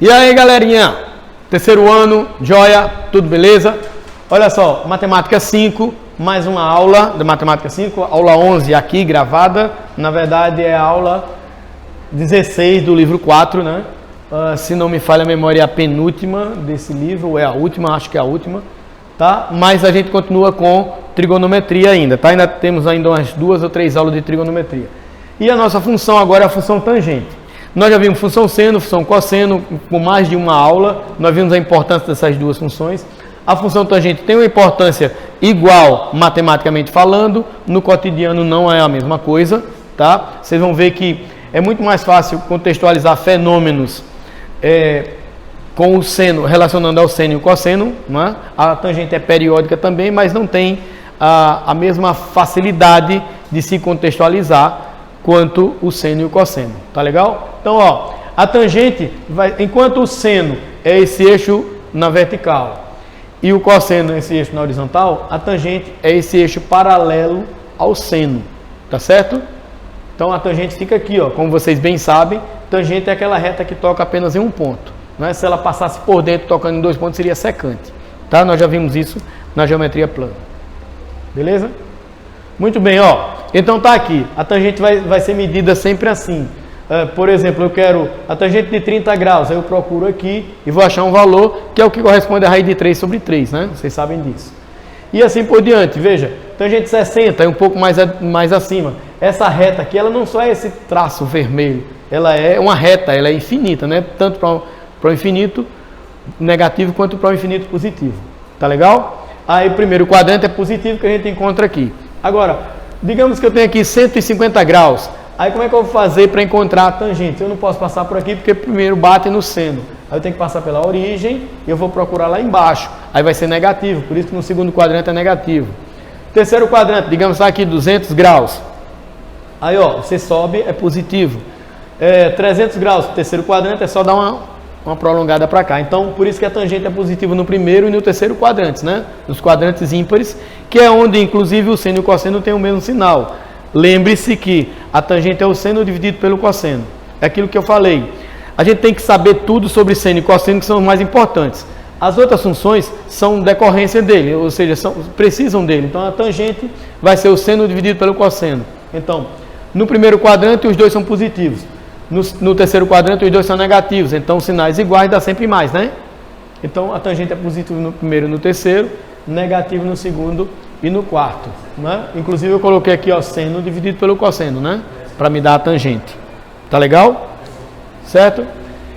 E aí, galerinha? Terceiro ano, joia, tudo beleza? Olha só, matemática 5, mais uma aula de matemática 5, aula 11 aqui gravada. Na verdade é a aula 16 do livro 4, né? Se não me falha a memória, é a penúltima desse livro, ou é a última, acho que é a última, tá? Mas a gente continua com trigonometria ainda, tá? Ainda temos umas 2 ou 3 aulas de trigonometria. E a nossa função agora é a função tangente. Nós já vimos função seno, função cosseno, com mais de uma aula. Nós vimos a importância dessas duas funções. A função tangente tem uma importância igual, matematicamente falando. No cotidiano não é a mesma coisa, tá? Vocês vão ver que é muito mais fácil contextualizar fenômenos com o seno, relacionando ao seno e o cosseno, né? A tangente é periódica também, mas não tem a mesma facilidade de se contextualizar quanto o seno e o cosseno, tá legal? Então, ó, a tangente vai, enquanto o seno é esse eixo na vertical e o cosseno é esse eixo na horizontal, a tangente é esse eixo paralelo ao seno, tá certo? Então a tangente fica aqui, ó, como vocês bem sabem, tangente é aquela reta que toca apenas em um ponto, né? Se ela passasse por dentro tocando em 2 pontos seria secante, tá? Nós já vimos isso na geometria plana, beleza? Muito bem, ó. Então tá aqui, a tangente vai ser medida sempre assim. Por exemplo, eu quero a tangente de 30 graus, aí eu procuro aqui e vou achar um valor que é o que corresponde à raiz de 3 sobre 3, né? Vocês sabem disso. E assim por diante, veja, tangente 60 é um pouco mais acima. Essa reta aqui, ela não só é esse traço vermelho, ela é uma reta, ela é infinita, né? Tanto para o infinito negativo quanto para o infinito positivo. Tá legal? Aí o primeiro quadrante é positivo que a gente encontra aqui. Agora, digamos que eu tenho aqui 150 graus. Aí como é que eu vou fazer para encontrar a tangente? Eu não posso passar por aqui porque primeiro bate no seno. Aí eu tenho que passar pela origem e eu vou procurar lá embaixo. Aí vai ser negativo, por isso que no segundo quadrante é negativo. Terceiro quadrante, digamos que está aqui 200 graus. Aí ó, você sobe, é positivo. 300 graus, terceiro quadrante, é só dar uma prolongada para cá. Então, por isso que a tangente é positiva no primeiro e no terceiro quadrantes, né? Nos quadrantes ímpares, que é onde, inclusive, o seno e o cosseno têm o mesmo sinal. Lembre-se que a tangente é o seno dividido pelo cosseno. É aquilo que eu falei. A gente tem que saber tudo sobre seno e cosseno, que são os mais importantes. As outras funções são decorrência dele, ou seja, precisam dele. Então, a tangente vai ser o seno dividido pelo cosseno. Então, no primeiro quadrante, os dois são positivos. No terceiro quadrante, os dois são negativos. Então, sinais iguais dá sempre mais, né? Então, a tangente é positiva no primeiro e no terceiro, negativo no segundo e no quarto, né? Inclusive, eu coloquei aqui, ó, seno dividido pelo cosseno, né? Para me dar a tangente. Tá legal? Certo?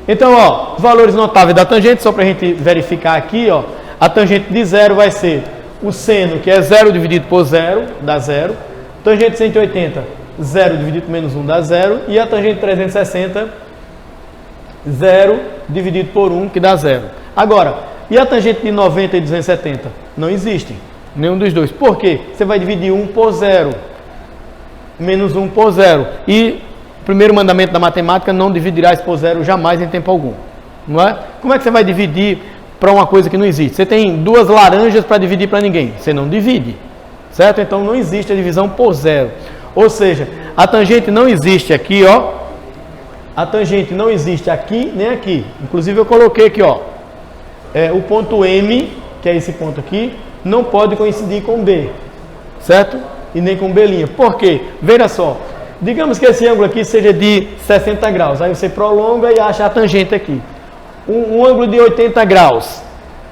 Então, ó, valores notáveis da tangente, só para a gente verificar aqui, ó. A tangente de zero vai ser o seno, que é 0 dividido por 0, dá 0. Tangente de 180, 0 dividido por menos 1 dá 0. E a tangente de 360, 0 dividido por 1, que dá 0. Agora, e a tangente de 90 e 270? Não existem. Nenhum dos dois. Por quê? Você vai dividir 1 por 0. Menos 1 por 0. E o primeiro mandamento da matemática, não dividirás por 0 jamais em tempo algum. Não é? Como é que você vai dividir para uma coisa que não existe? Você tem 2 laranjas para dividir para ninguém. Você não divide. Certo? Então não existe a divisão por 0. Ou seja, a tangente não existe aqui, ó. A tangente não existe aqui nem aqui. Inclusive eu coloquei aqui, ó. O ponto M, que é esse ponto aqui, não pode coincidir com B. Certo? E nem com B'. Por quê? Veja só. Digamos que esse ângulo aqui seja de 60 graus. Aí você prolonga e acha a tangente aqui. Um ângulo de 80 graus.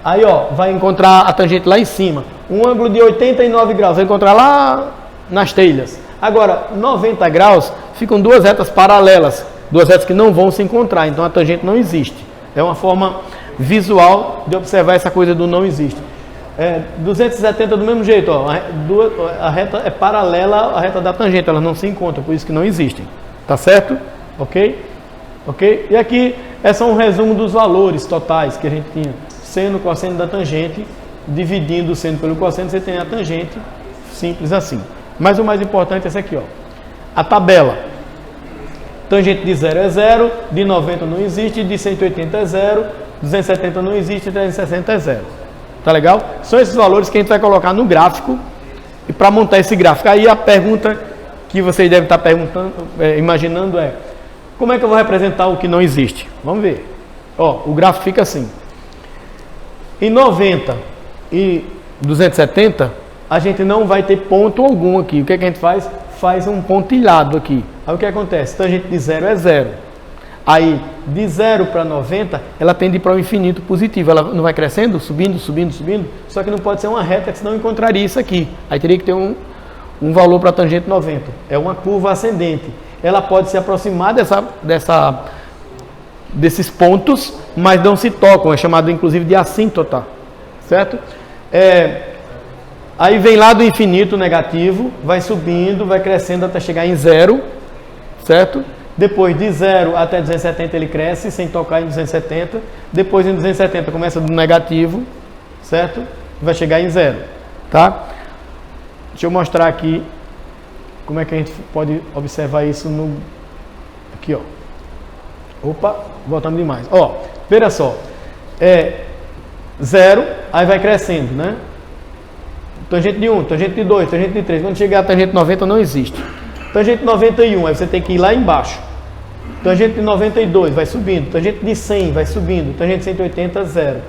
Aí, ó, vai encontrar a tangente lá em cima. Um ângulo de 89 graus. Vai encontrar lá nas telhas. Agora, 90 graus, ficam 2 retas paralelas. 2 retas que não vão se encontrar. Então, a tangente não existe. É uma forma visual de observar essa coisa do não existe. 270 do mesmo jeito, ó. A reta é paralela à reta da tangente. Elas não se encontram, por isso que não existem. Tá certo? Ok? Ok? E aqui é só um resumo dos valores totais que a gente tinha. Seno, cosseno da tangente. Dividindo o seno pelo cosseno, você tem a tangente. Simples assim. Mas o mais importante é esse aqui, ó. A tabela. Tangente de 0 é 0, de 90 não existe, de 180 é 0, 270 não existe, 360 é 0. Tá legal? São esses valores que a gente vai colocar no gráfico. E para montar esse gráfico, aí a pergunta que vocês devem estar imaginando é: como é que eu vou representar o que não existe? Vamos ver. Ó, o gráfico fica assim. Em 90 e 270, a gente não vai ter ponto algum aqui. O que é que a gente faz? Faz um pontilhado aqui. Aí o que acontece? Tangente de 0 é 0. Aí, de 0 para 90, ela tende para o infinito positivo. Ela não vai crescendo, subindo, subindo, subindo. Só que não pode ser uma reta, que senão encontraria isso aqui. Aí teria que ter um valor para a tangente 90. É uma curva ascendente. Ela pode se aproximar desses pontos, mas não se tocam. É chamado, inclusive, de assíntota. Certo? Aí vem lá do infinito negativo, vai subindo, vai crescendo até chegar em 0. Certo? Depois de 0 até 270 ele cresce, sem tocar em 270. Depois em 270 começa do negativo, certo? Vai chegar em 0, tá? Deixa eu mostrar aqui como é que a gente pode observar isso no... Aqui, ó. Opa, voltamos demais. Ó, veja só. 0, aí vai crescendo, né? Tangente de 1, tangente de 2, tangente de 3. Quando chegar a tangente 90 não existe. Tangente 91, aí você tem que ir lá embaixo. Tangente de 92 vai subindo. Tangente de 100 vai subindo. Tangente de 180, 0.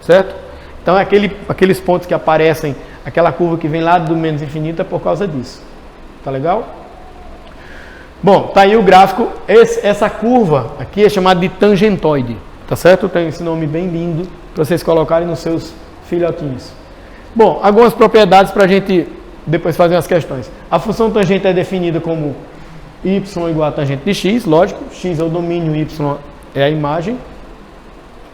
Certo? Então, aqueles pontos que aparecem, aquela curva que vem lá do menos infinito é por causa disso. Tá legal? Bom, tá aí o gráfico. Essa curva aqui é chamada de tangentoide. Tá certo? Tem esse nome bem lindo para vocês colocarem nos seus filhotinhos. Bom, algumas propriedades para a gente depois fazer as questões. A função tangente é definida como y igual a tangente de x, lógico. X é o domínio, y é a imagem.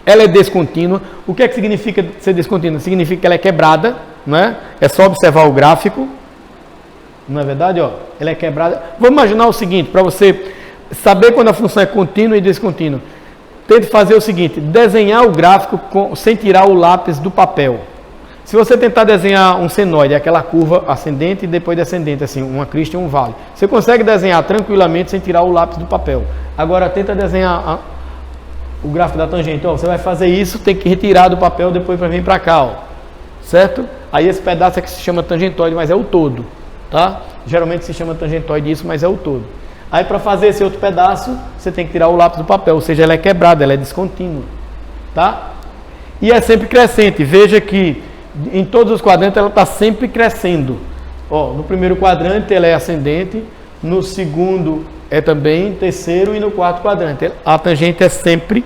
Ela é descontínua. O que é que significa ser descontínua? Significa que ela é quebrada, né? É só observar o gráfico. Não é verdade? Ó, ela é quebrada. Vamos imaginar o seguinte, para você saber quando a função é contínua e descontínua. Tente fazer o seguinte, desenhar o gráfico sem tirar o lápis do papel. Se você tentar desenhar um senoide, aquela curva ascendente e depois descendente, assim, uma crista e um vale, você consegue desenhar tranquilamente sem tirar o lápis do papel. Agora tenta desenhar o gráfico da tangente. Ó, você vai fazer isso, tem que retirar do papel depois para vir para cá, ó. Certo? Aí esse pedaço é que se chama tangentoide, mas é o todo, tá? Geralmente se chama tangentoide isso, mas é o todo. Aí para fazer esse outro pedaço, você tem que tirar o lápis do papel, ou seja, ela é quebrada, ela é descontínua, tá? E é sempre crescente. Veja que em todos os quadrantes ela está sempre crescendo. Ó, no primeiro quadrante ela é ascendente, no segundo é também, terceiro e no quarto quadrante. A tangente é sempre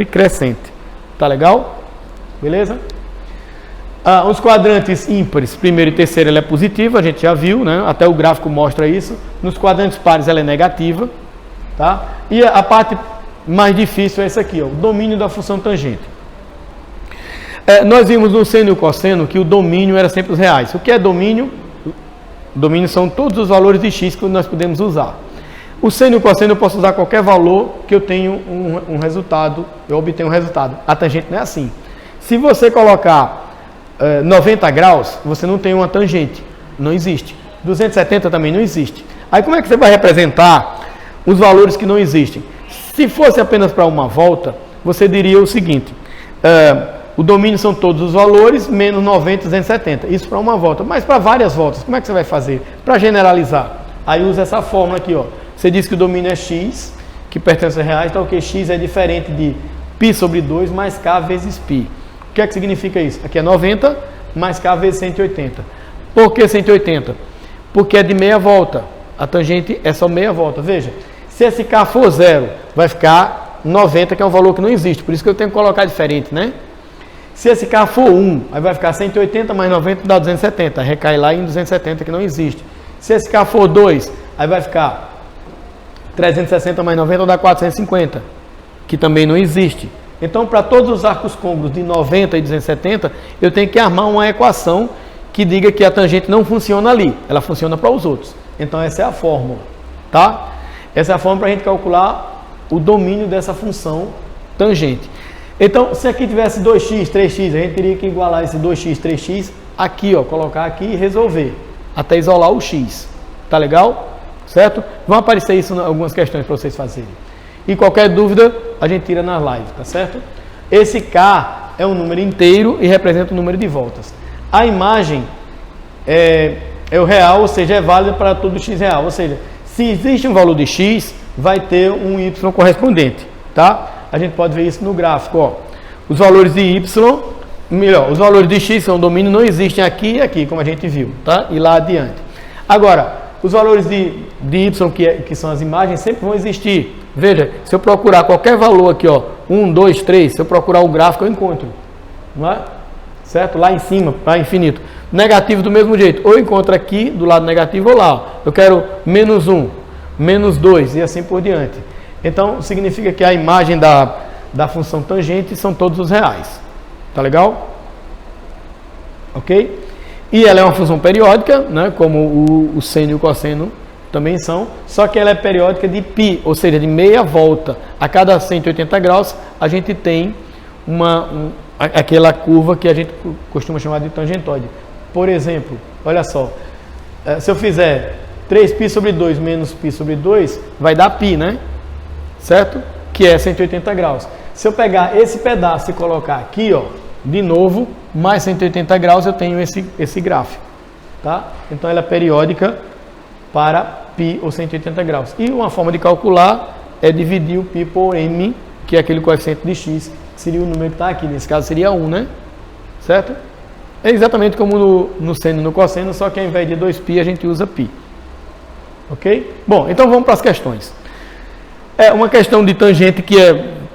crescente. Tá legal? Beleza? Os quadrantes ímpares, primeiro e terceiro, ela é positiva, a gente já viu, né? Até o gráfico mostra isso. Nos quadrantes pares ela é negativa, tá? E a parte mais difícil é essa aqui, ó, o domínio da função tangente. Nós vimos no seno e o cosseno que o domínio era sempre os reais. O que é domínio? Domínio são todos os valores de x que nós podemos usar. O seno e o cosseno eu posso usar qualquer valor que eu tenho um resultado, eu obtenho um resultado. A tangente não é assim. Se você colocar 90 graus, você não tem uma tangente. Não existe. 270 também não existe. Aí como é que você vai representar os valores que não existem? Se fosse apenas para uma volta, você diria o seguinte... o domínio são todos os valores, menos 90 e 270. Isso para uma volta. Mas para várias voltas, como é que você vai fazer? Para generalizar. Aí usa essa fórmula aqui, ó. Você diz que o domínio é x, que pertence a reais, então o que x é diferente de π sobre 2 mais k vezes π. O que é que significa isso? Aqui é 90 mais k vezes 180. Por que 180? Porque é de meia volta. A tangente é só meia volta. Veja, se esse k for 0, vai ficar 90, que é um valor que não existe. Por isso que eu tenho que colocar diferente, né? Se esse k for 1, aí vai ficar 180 mais 90 dá 270. Recai lá em 270, que não existe. Se esse k for 2, aí vai ficar 360 mais 90 dá 450, que também não existe. Então, para todos os arcos côncavos de 90 e 270, eu tenho que armar uma equação que diga que a tangente não funciona ali. Ela funciona para os outros. Então, essa é a fórmula, tá? Essa é a fórmula para a gente calcular o domínio dessa função tangente. Então, se aqui tivesse 2x, 3x, a gente teria que igualar esse 2x, 3x aqui, ó, colocar aqui e resolver, até isolar o x. Tá legal? Certo? Vão aparecer isso em algumas questões para vocês fazerem. E qualquer dúvida, a gente tira nas lives, tá certo? Esse k é um número inteiro e representa o número de voltas. A imagem é o real, ou seja, é válida para todo x real. Ou seja, se existe um valor de x, vai ter um y correspondente, tá? a gente pode ver isso no gráfico, ó. Os valores de y, melhor, os valores de x, são domínio, não existem aqui e aqui, como a gente viu, tá? E lá adiante. Agora, os valores de y, que são as imagens, sempre vão existir. Veja, se eu procurar qualquer valor aqui, ó, 1, 2, 3, se eu procurar o gráfico, eu encontro. Não é? Certo? Lá em cima, para infinito. Negativo do mesmo jeito. Ou eu encontro aqui, do lado negativo, ou lá. Ó. Eu quero menos 1, menos 2 e assim por diante. Então, significa que a imagem da função tangente são todos os reais. Tá legal? Ok? E ela é uma função periódica, né? Como o seno e o cosseno também são, só que ela é periódica de π, ou seja, de meia volta. A cada 180 graus, a gente tem aquela curva que a gente costuma chamar de tangentoide. Por exemplo, olha só, se eu fizer 3π sobre 2 menos π sobre 2, vai dar π, né? Certo? Que é 180 graus. Se eu pegar esse pedaço e colocar aqui, ó, de novo, mais 180 graus, eu tenho esse gráfico. Tá? Então, ela é periódica para π ou 180 graus. E uma forma de calcular é dividir o π por m, que é aquele coeficiente de x, que seria o número que está aqui. Nesse caso, seria 1, né? Certo? É exatamente como no seno e no cosseno, só que ao invés de 2π, a gente usa π. Ok? Bom, então vamos para as questões. É uma questão de tangente que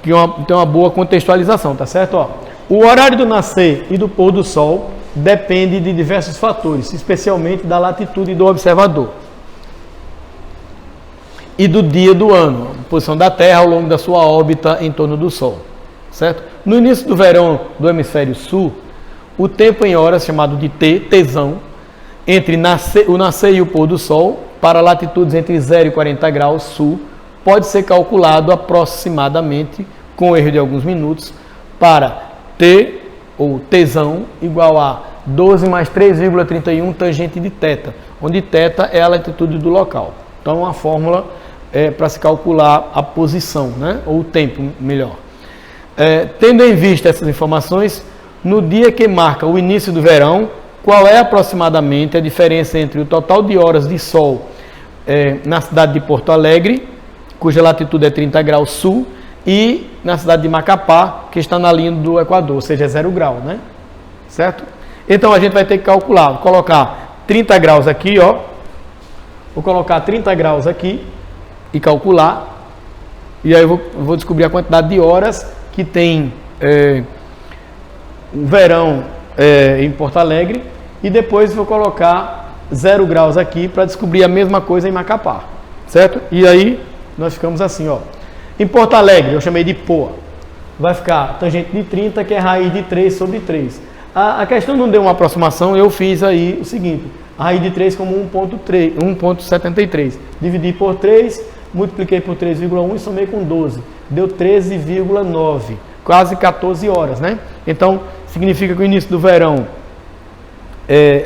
tem uma boa contextualização, tá certo? Ó, o horário do nascer e do pôr do sol depende de diversos fatores, especialmente da latitude do observador e do dia do ano, a posição da Terra ao longo da sua órbita em torno do Sol, certo? No início do verão do hemisfério sul, o tempo em horas, chamado de Tzão, entre o nascer e o pôr do Sol, para latitudes entre 0 e 40 graus sul, pode ser calculado aproximadamente, com erro de alguns minutos, para T, ou Tzão, igual a 12 mais 3,31 tangente de θ, onde θ é a latitude do local. Então, uma fórmula para se calcular a posição, né? Ou o tempo, melhor. Tendo em vista essas informações, no dia que marca o início do verão, qual é aproximadamente a diferença entre o total de horas de sol na cidade de Porto Alegre, cuja latitude é 30 graus sul, e na cidade de Macapá, que está na linha do Equador, ou seja, é 0 grau, né? Certo? Então, a gente vai ter que calcular, vou colocar 30 graus aqui, ó. Vou colocar 30 graus aqui e calcular. E aí eu vou descobrir a quantidade de horas que tem o verão em Porto Alegre. E depois vou colocar 0 graus aqui para descobrir a mesma coisa em Macapá. Certo? E aí nós ficamos assim, ó. Em Porto Alegre, eu chamei de Poa. Vai ficar tangente de 30, que é raiz de 3 sobre 3. A questão não deu uma aproximação, eu fiz aí o seguinte. A raiz de 3 como 1,73. Dividi por 3, multipliquei por 3,1 e somei com 12. Deu 13,9. Quase 14 horas, né? Então, significa que o início do verão,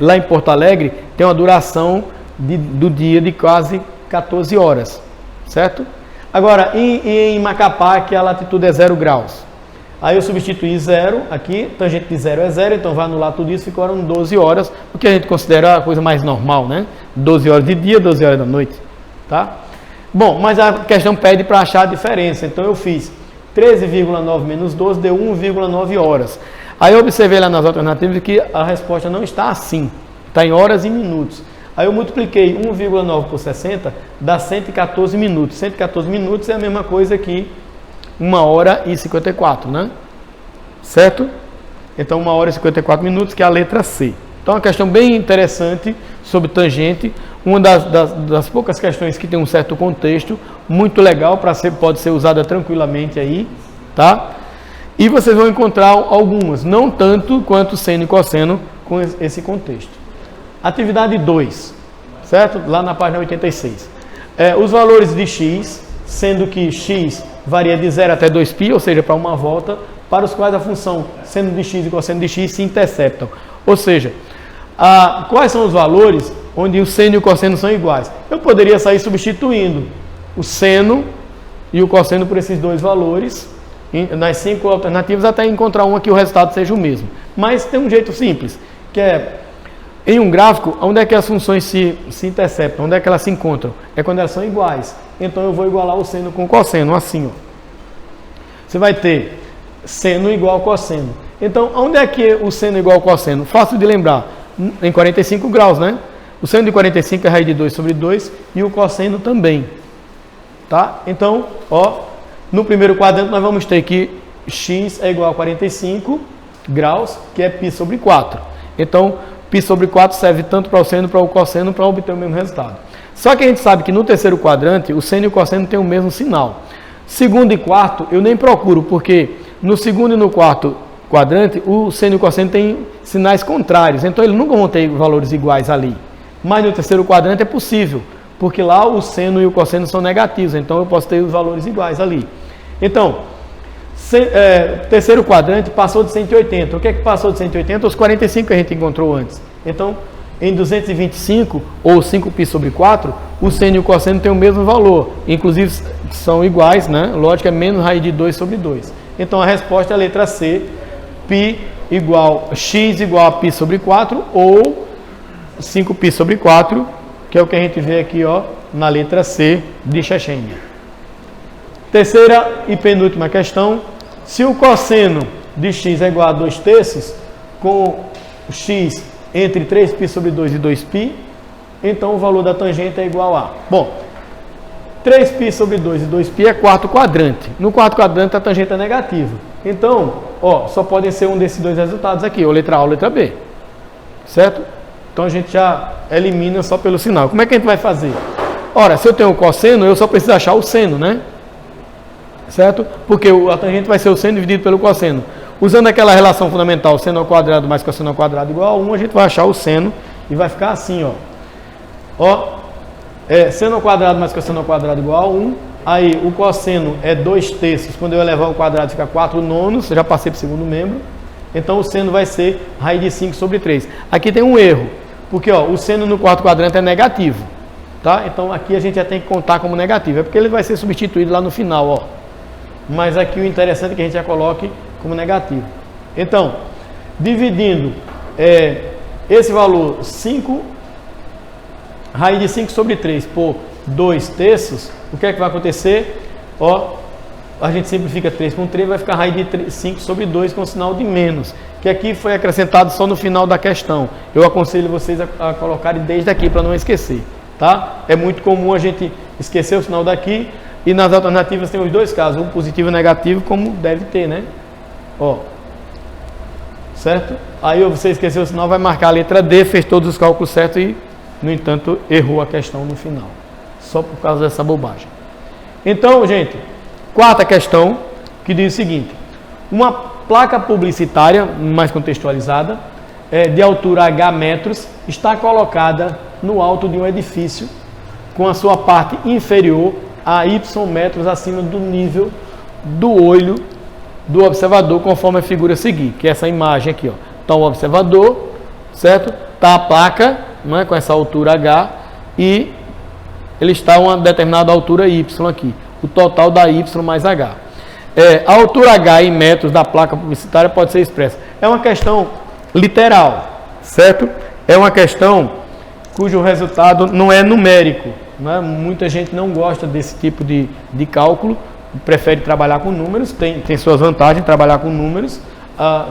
lá em Porto Alegre, tem uma duração do dia de quase 14 horas. Certo? Agora, em Macapá, que a latitude é 0 graus. Aí eu substituí 0 aqui, tangente de 0 é 0, então vai anular tudo isso, ficaram 12 horas, o que a gente considera a coisa mais normal, né? 12 horas de dia, 12 horas da noite, tá? Bom, mas a questão pede para achar a diferença, então eu fiz 13,9 menos 12 deu 1,9 horas. Aí eu observei lá nas alternativas que a resposta não está assim, está em horas e minutos. Aí eu multipliquei 1,9 por 60, dá 114 minutos. 114 minutos é a mesma coisa que 1 hora e 54, né? Certo? Então, 1 hora e 54 minutos, que é a letra C. Então, uma questão bem interessante sobre tangente. Uma das poucas questões que tem um certo contexto, muito legal, pode ser usada tranquilamente aí, tá? E vocês vão encontrar algumas, não tanto quanto seno e cosseno, com esse contexto. Atividade 2, certo? Lá na página 86. Os valores de x, sendo que x varia de 0 até 2π, ou seja, para uma volta, para os quais a função seno de x e cosseno de x se interceptam. Ou seja, quais são os valores onde o seno e o cosseno são iguais? Eu poderia sair substituindo o seno e o cosseno por esses dois valores, nas 5 alternativas, até encontrar uma que o resultado seja o mesmo. Mas tem um jeito simples, que é, em um gráfico, onde é que as funções se interceptam? Onde é que elas se encontram? É quando elas são iguais. Então, eu vou igualar o seno com o cosseno, assim, ó. você vai ter seno igual ao cosseno. Então, onde é que o seno é igual ao cosseno? Fácil de lembrar, em 45 graus, né? O seno de 45 é raiz de 2 sobre 2 e o cosseno também. Tá? Então, ó, no primeiro quadrante nós vamos ter que x é igual a 45 graus, que é π sobre 4. Então, π sobre 4 serve tanto para o seno para o cosseno para obter o mesmo resultado. Só que a gente sabe que no terceiro quadrante, o seno e o cosseno têm o mesmo sinal. Segundo e quarto, eu nem procuro, porque no segundo e no quarto quadrante, o seno e o cosseno têm sinais contrários. Então, eles nunca vão ter valores iguais ali. Mas no terceiro quadrante é possível, porque lá o seno e o cosseno são negativos. Então, eu posso ter os valores iguais ali. Então, terceiro quadrante passou de 180. O que é que passou de 180? Os 45 que a gente encontrou antes. Então, em 225, ou 5π sobre 4, o seno e o cosseno têm o mesmo valor. Inclusive, são iguais, né? Lógico, é menos raiz de 2 sobre 2. Então, a resposta é a letra C, x igual a π sobre 4, ou 5π sobre 4, que é o que a gente vê aqui, ó, na letra C de Chechênia. Terceira e penúltima questão. Se o cosseno de x é igual a 2/3, com x entre 3π sobre 2 e 2π, então o valor da tangente é igual a... Bom, 3π sobre 2 e 2π é quarto quadrante. No quarto quadrante a tangente é negativa. Então, ó, só podem ser um desses dois resultados aqui, ou letra A ou letra B. Certo? Então a gente já elimina só pelo sinal. Como é que a gente vai fazer? Ora, se eu tenho o cosseno, eu só preciso achar o seno, né? Certo? Porque a tangente vai ser o seno dividido pelo cosseno. Usando aquela relação fundamental, seno ao quadrado mais cosseno ao quadrado igual a 1, a gente vai achar o seno e vai ficar assim, ó. Ó, seno ao quadrado mais cosseno ao quadrado igual a 1. Aí o cosseno é 2/3. Quando eu elevar ao quadrado fica 4/9. Eu já passei para o segundo membro. Então o seno vai ser raiz de 5 sobre 3. Aqui tem um erro, porque ó, o seno no quarto quadrante é negativo. Tá? Então aqui a gente já tem que contar como negativo. É porque ele vai ser substituído lá no final, ó. Mas aqui o interessante é que a gente já coloque como negativo. Então, dividindo esse valor 5, raiz de 5 sobre 3 por 2/3, o que é que vai acontecer? Ó, a gente simplifica 3 com 3, vai ficar raiz de 5 sobre 2 com sinal de menos, que aqui foi acrescentado só no final da questão. Eu aconselho vocês a colocarem desde aqui para não esquecer, tá? É muito comum a gente esquecer o sinal daqui, e nas alternativas tem os dois casos, um positivo e negativo, como deve ter, né? Ó, certo? Aí você esqueceu o sinal, vai marcar a letra D, fez todos os cálculos certos e, no entanto, errou a questão no final. Só por causa dessa bobagem. Então, gente, quarta questão, que diz o seguinte: uma placa publicitária, mais contextualizada, de altura H metros, está colocada no alto de um edifício, com a sua parte inferior a Y metros acima do nível do olho do observador, conforme a figura a seguir, que é essa imagem aqui, ó. Está o observador, certo? Está a placa, não é, com essa altura H, e ele está a uma determinada altura Y aqui. O total dá Y mais H. A altura H em metros da placa publicitária pode ser expressa. É uma questão literal, certo? É uma questão cujo resultado não é numérico. Né? Muita gente não gosta desse tipo de cálculo, prefere trabalhar com números, tem suas vantagens trabalhar com números,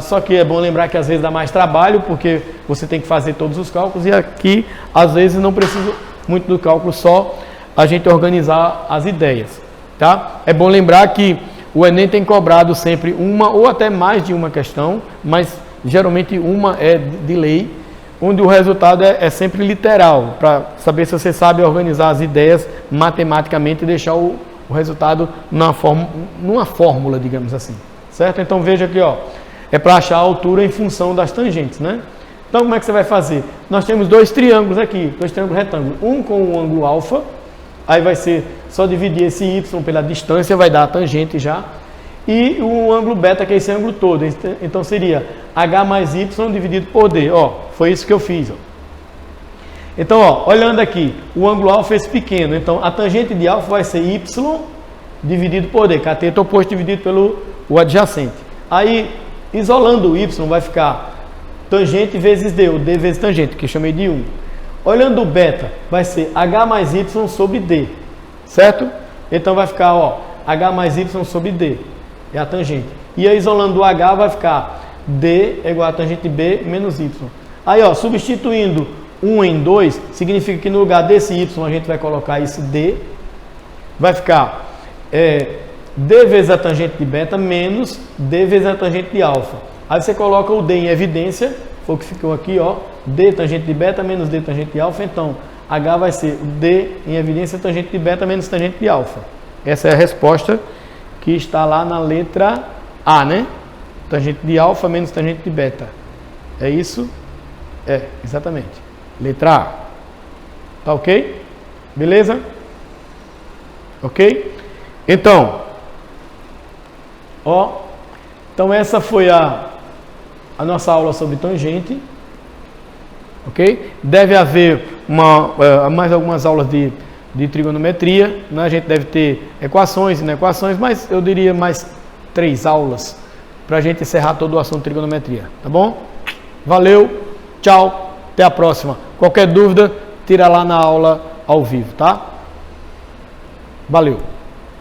só que é bom lembrar que às vezes dá mais trabalho, porque você tem que fazer todos os cálculos, e aqui às vezes não precisa muito do cálculo, só a gente organizar as ideias. Tá? É bom lembrar que o Enem tem cobrado sempre uma ou até mais de uma questão, mas geralmente uma é de lei, onde o resultado é sempre literal, para saber se você sabe organizar as ideias matematicamente e deixar o resultado numa fórmula, digamos assim. Certo? Então veja aqui, ó, é para achar a altura em função das tangentes, né? Então como é que você vai fazer? Nós temos dois triângulos aqui, dois triângulos retângulos, um com o ângulo alfa, aí vai ser só dividir esse y pela distância, vai dar a tangente já, e o ângulo beta, que é esse ângulo todo. Então seria h mais y dividido por d. Ó, foi isso que eu fiz. Ó. Então, ó, olhando aqui, o ângulo alfa é esse pequeno. Então, a tangente de alfa vai ser y dividido por d, cateto oposto dividido pelo o adjacente. Aí, isolando o y, vai ficar tangente vezes d, ou d vezes tangente, que eu chamei de 1. Olhando o beta, vai ser h mais y sobre d, certo? Então, vai ficar, ó, h mais y sobre d. é a tangente. E aí, isolando o H, vai ficar D é igual a tangente B menos Y. Aí, ó, substituindo 1 em 2, significa que no lugar desse Y, a gente vai colocar esse D. Vai ficar D vezes a tangente de beta menos D vezes a tangente de alfa. Aí você coloca o D em evidência, foi o que ficou aqui, ó. D tangente de beta menos D tangente de alfa. Então, H vai ser D em evidência tangente de beta menos tangente de alfa. Essa é a resposta que está lá na letra A, né? Tangente de alfa menos tangente de beta. É isso? É, exatamente. Letra A. Tá ok? Beleza? Ok? Então, ó. Então essa foi a nossa aula sobre tangente. Ok? Deve haver mais algumas aulas de trigonometria, né? A gente deve ter equações e inequações, mas eu diria mais 3 aulas para a gente encerrar todo o assunto de trigonometria, tá bom? Valeu, tchau, até a próxima. Qualquer dúvida, tira lá na aula ao vivo, tá? Valeu!